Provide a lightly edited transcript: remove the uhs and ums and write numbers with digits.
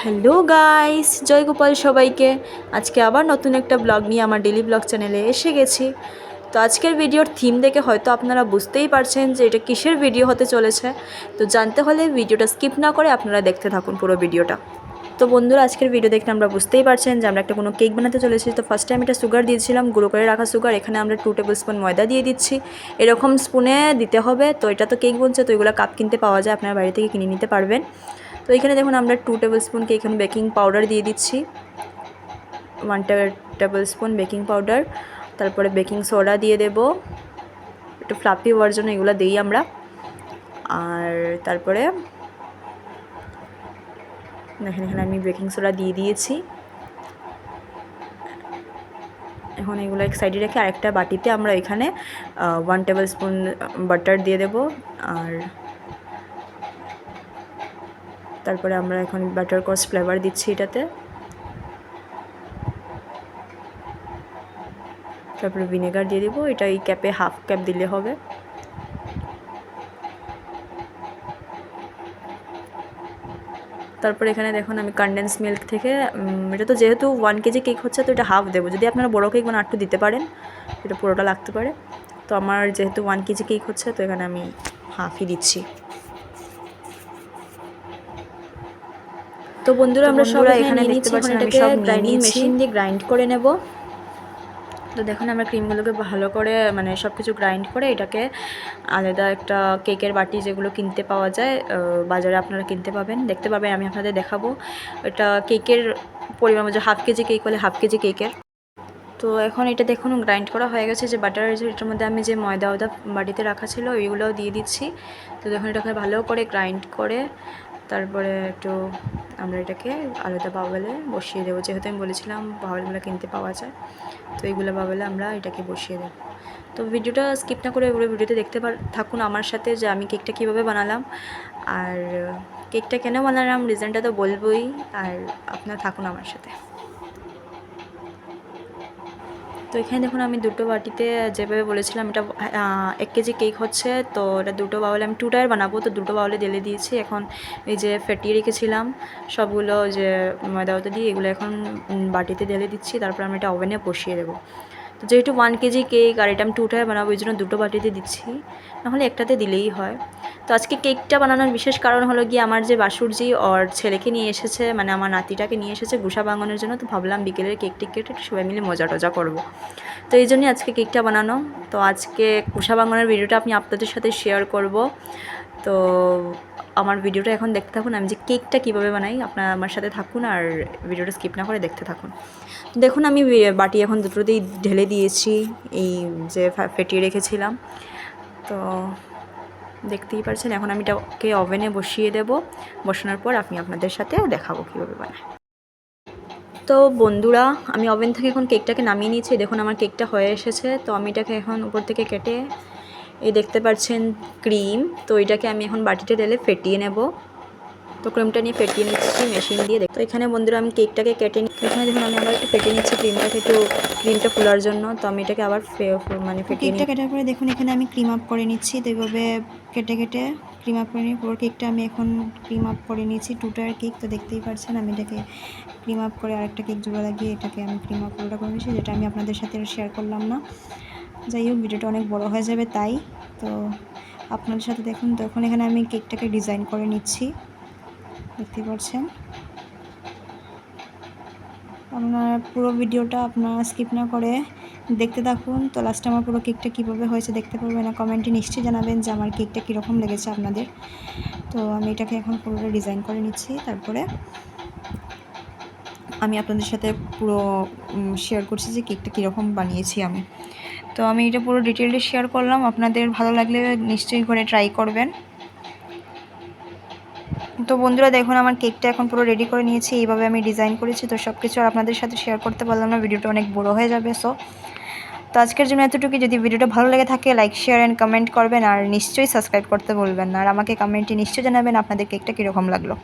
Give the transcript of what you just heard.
Hello guys, জয় গোপাল সবাইকে। আজকে আবার নতুন একটা ব্লগ নিয়ে আমার ডেলি ব্লগ চ্যানেলে এসে গেছি। তো আজকের ভিডিওর থিম দেখে হয়তো আপনারা বুঝতেই পারছেন যে এটা কিসের ভিডিও হতে চলেছে। তো জানতে হলে ভিডিওটা স্কিপ না করে আপনারা দেখতে থাকুন পুরো ভিডিওটা। তো বন্ধুরা, আজকের ভিডিও দেখে আমরা বুঝতেই পারছেন যে আমরা একটা কোনো কেক বানাতে চলেছি। তো ফার্স্টে আমি এটা সুগার দিয়েছিলাম, গুঁড়ো করে রাখা সুগার। এখানে আমরা 2 টেবিল স্পুন ময়দা দিয়ে দিচ্ছি। এরকম স্পুনে দিতে হবে। তো এটা তো কেক বলছে, তো এগুলো কাপ কিনতে পাওয়া যায়, আপনারা বাড়ি থেকে কিনে নিতে পারবেন। তো এখানে দেখুন আমরা 2 টেবিল স্পুনকে এখানে বেকিং পাউডার দিয়ে দিচ্ছি, 1 টেবিল স্পুন বেকিং পাউডার। তারপরে বেকিং সোডা দিয়ে দেব, একটু ফ্লাফি হওয়ার জন্য এগুলো দিই আমরা। আর তারপরে দেখেন এখানে আমি বেকিং সোডা দিয়ে দিয়েছি। এখন এগুলো এক সাইডে রেখে আরেকটা বাটিতে আমরা এখানে 1 টেবিল স্পুন বাটার দিয়ে দেব। আর তারপরে আমরা এখন বাটার কস ফ্লেভার দিচ্ছি এটাতে। তারপরে ভিনেগার দিয়ে দেবো, এটা এই ক্যাপে হাফ ক্যাপ দিলে হবে। তারপরে এখানে দেখুন আমি কনডেন্স মিল্ক থেকে এটা তো যেহেতু 1 কেজি কেক হচ্ছে তো এটা হাফ দেবো। যদি আপনারা বড়ো কেক মানে একটু দিতে পারেন, এটা পুরোটা লাগতে পারে। তো আমার যেহেতু 1 কেজি কেক হচ্ছে তো এখানে আমি হাফই দিচ্ছি। তো বন্ধুরা আমরা সব এখানে দেখতে পাচ্ছেন আমি সব গ্রাইন্ডিং মেশিন দিয়ে গ্রাইন্ড করে নেব। তো দেখুন আমরা ক্রিমগুলোকে ভালো করে মানে সব কিছু গ্রাইন্ড করে এটাকে আলাদা একটা কেকের বাটি যেগুলো কিনতে পাওয়া যায় বাজারে, আপনারা কিনতে পাবেন, দেখতে পাবেন, আমি আপনাদের দেখাবো। এটা কেকের পরিমাণ যে হাফ কেজি কেক হলে হাফ কেজি কেকের। তো এখন এটা দেখুন গ্রাইন্ড করা হয়ে গেছে। যে বাটার এটার মধ্যে আমি যে ময়দা বাটিতে রাখা ছিল ওইগুলোও দিয়ে দিচ্ছি। তো দেখুন এটাকে ভালো করে গ্রাইন্ড করে তারপরে একটু আমরা এটাকে আলাদা বাউলে বসিয়ে দেবো। যেহেতু আমি বলেছিলাম বাউলগুলো কিনতে পাওয়া যায়, তো এইগুলো বাউলে আমরা এটাকে বসিয়ে দেবো। তো ভিডিওটা স্কিপ না করে পুরো ভিডিওতে দেখতে থাকুন আমার সাথে যে আমি কেকটা কীভাবে বানালাম আর কেকটা কেন বানালাম রিজনটা তো বলবোই, আর আপনারা থাকুন আমার সাথে। তো এখানে দেখুন আমি 2টো বাটিতে যেভাবে বলেছিলাম এটা 1 কেজি কেক হচ্ছে, তো এটা 2টো বাউলে আমি 2 টায়ার বানাবো, তো 2টো বাউলে ঢেলে দিয়েছি। এখন এই যে ফেটিয়ে রেখেছিলাম সবগুলো যে ময়দাতে দিয়ে এগুলো এখন বাটিতে ঢেলে দিচ্ছি। তারপর আমি এটা ওভেনে বসিয়ে দেবো। তো যেহেতু 1 কেজি কেক আর এটা আমি 2 টায়ার বানাবো, এই জন্য 2টো বাটিতে দিচ্ছি, নাহলে একটাতে দিলেই হয়। তো আজকে কেকটা বানানোর বিশেষ কারণ হলো গিয়ে আমার যে বাসুরজি ওর ছেলেকে নিয়ে এসেছে, মানে আমার নাতিটাকে নিয়ে এসেছে গুসা ভাঙানোর জন্য। তো ভাবলাম বিকেলের কেক কেটে সবাই মিলে মজা টজা করবো, তো এই জন্যই আজকে কেকটা বানানো। তো আজকে গুসা ভাঙানোর ভিডিওটা আমি আপনাদের সাথে শেয়ার করব। তো আমার ভিডিওটা এখন দেখতে থাকুন, আমি যে কেকটা কীভাবে বানাই আপনারা আমার সাথে থাকুন আর ভিডিওটা স্কিপ না করে দেখতে থাকুন। দেখুন আমি বাটি এখন দুটোতেই ঢেলে দিয়েছি এই যে ফেটিয়ে রেখেছিলাম। তো দেখতেই পাচ্ছেন এখন আমি এটাকে ওভেনে বসিয়ে দেব। বসানোর পর আমি আপনাদের সাথে দেখাবো কীভাবে বানাই। তো বন্ধুরা আমি ওভেন থেকে এখন কেকটাকে নামিয়ে নিয়েছি। দেখুন আমার কেকটা হয়ে এসেছে। তো আমি এটাকে এখন উপর থেকে কেটে এই দেখতে পাচ্ছেন ক্রিম, তো এটাকে আমি এখন বাটিতে ঢেলে ফেটিয়ে নেব। তো ক্রিমটা নিয়ে ফেটিয়ে নিচ্ছি মেশিন দিয়ে। তো এখানে বন্ধুরা আমি কেকটাকে কেটে নিচ্ছি। এখানে দেখুন আমি আবার একটু ফেটিয়ে নিচ্ছি ক্রিমটাকে, একটু ক্রিমটা ফোলার জন্য। তো আমি এটাকে আবার মানে ফেটিয়ে কেকটা কাটার পরে দেখুন এখানে আমি ক্রিম আপ করে নিচ্ছি। তো এইভাবে কেটে কেটে ক্রিম আপ করে নিয়ে পুরো কেকটা আমি এখন ক্রিম আপ করে নিয়েছি। 2 টায়ার কেক, তো দেখতেই পাচ্ছেন আমি এটাকে ক্রিম আপ করে আরেকটা কেক জোড়া লাগিয়ে এটাকে আমি ক্রিম আপ পুরোটা করে নিয়েছি, যেটা আমি আপনাদের সাথে শেয়ার করলাম না। যাই হোক ভিডিওটা অনেক বড় হয়ে যাবে তাই। তো আপনাদের সাথে দেখুন, তো এখন এখানে আমি কেকটাকে ডিজাইন করে নিচ্ছি, দেখতে পাচ্ছেন। আপনার পুরো ভিডিওটা আপনারা স্কিপ না করে দেখতে থাকুন। তো লাস্টে আমার পুরো কেকটা কীভাবে হয়েছে দেখতে পারবেন না, কমেন্টে নিশ্চয়ই জানাবেন যে আমার কেকটা কীরকম লেগেছে আপনাদের। তো আমি এটাকে এখন পুরোটা ডিজাইন করে নিচ্ছি, তারপরে আমি আপনাদের সাথে পুরো শেয়ার করছি যে কেকটা কীরকম বানিয়েছি আমি। তো আমি এটা পুরো ডিটেইলে শেয়ার করলাম, আপনাদের ভালো লাগলে নিশ্চয়ই করে ট্রাই করবেন। তো বন্ধুরা দেখুন আমার কেকটা এখন পুরো রেডি করে নিয়েছি, এইভাবে আমি ডিজাইন করেছি। তো সব কিছু আর আপনাদের সাথে শেয়ার করতে পারলাম না, ভিডিওটা অনেক বড় হয়ে যাবে। তো আজকের জন্য এতটুকুই। যদি ভিডিওটা ভালো লেগে থাকে লাইক শেয়ার অ্যান্ড কমেন্ট করবেন, আর নিশ্চয়ই সাবস্ক্রাইব করতে ভুলবেন না। আর আমাকে কমেন্টে নিশ্চয়ই জানাবেন আপনাদের কেকটা কীরকম লাগলো।